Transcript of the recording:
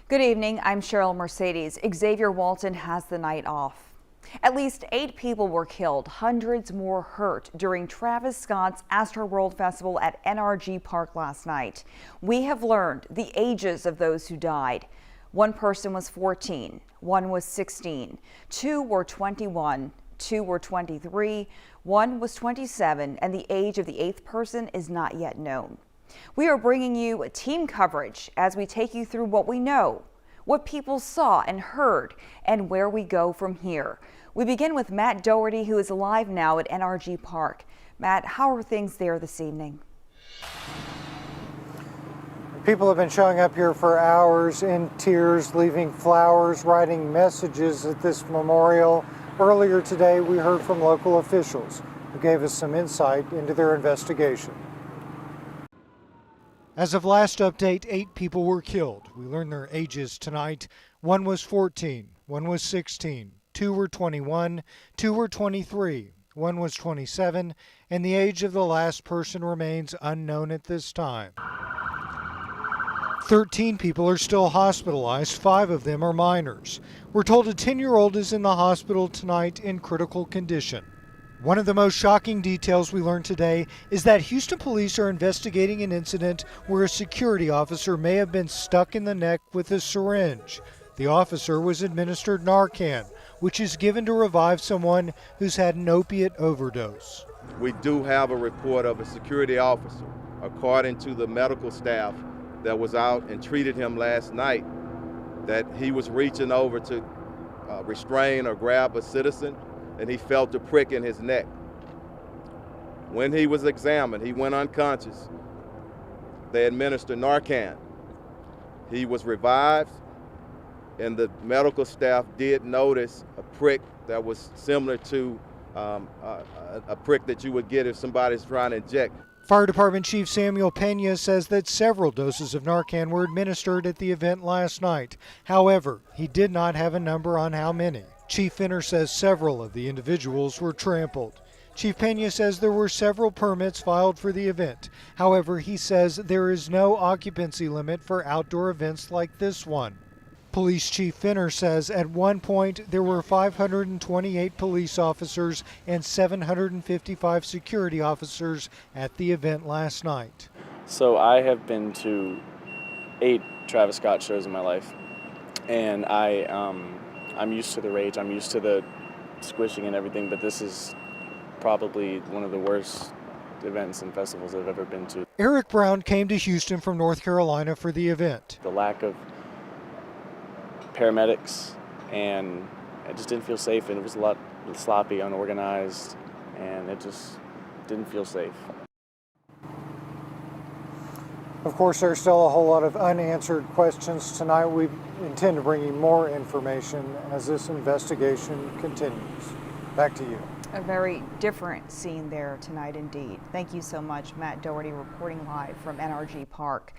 Good evening, I'm Cheryl Mercedes. Xavier Walton has the night off. At least 8 people were killed, hundreds more hurt during Travis Scott's Astroworld Festival at NRG Park last night. We have learned the ages of those who died. One person was 14, one was 16, 2 were 21, 2 were 23, 1 was 27, and the age of the 8th person is not yet known. We are bringing you team coverage as we take you through what we know, what people saw and heard, and where we go from here. We begin with Matt Doherty, who is live now at NRG Park. Matt, how are things there this evening? People have been showing up here for hours in tears, leaving flowers, writing messages at this memorial. Earlier today, we heard from local officials who gave us some insight into their investigation. As of last update, 8 people were killed. We learned their ages tonight. One was 14, one was 16, 2 were 21, 2 were 23, 1 was 27, and the age of the last person remains unknown at this time. 13 people are still hospitalized, 5 of them are minors. We're told a 10-year-old is in the hospital tonight in critical condition. One of the most shocking details we learned today is that Houston police are investigating an incident where a security officer may have been stuck in the neck with a syringe. The officer was administered Narcan, which is given to revive someone who's had an opiate overdose. We do have a report of a security officer, according to the medical staff that was out and treated him last night, that he was reaching over to restrain or grab a citizen, and he felt a prick in his neck. When he was examined, he went unconscious. They administered Narcan. He was revived, and the medical staff did notice a prick that was similar to a prick that you would get if somebody's trying to inject. Fire Department Chief Samuel Pena says that several doses of Narcan were administered at the event last night. However, he did not have a number on how many. Chief Finner says several of the individuals were trampled. Chief Pena says there were several permits filed for the event. However, he says there is no occupancy limit for outdoor events like this one. Police Chief Finner says at one point there were 528 police officers and 755 security officers at the event last night. So I have been to 8 Travis Scott shows in my life, and I'm used to the rage, I'm used to the squishing and everything, but this is probably one of the worst events and festivals I've ever been to. Eric Brown came to Houston from North Carolina for the event. The lack of paramedics, and I just didn't feel safe, and it was a lot sloppy, unorganized, and it just didn't feel safe. Of course, there's still a whole lot of unanswered questions tonight. We intend to bring you more information as this investigation continues. Back to you. A very different scene there tonight indeed. Thank you so much, Matt Doherty, reporting live from NRG Park.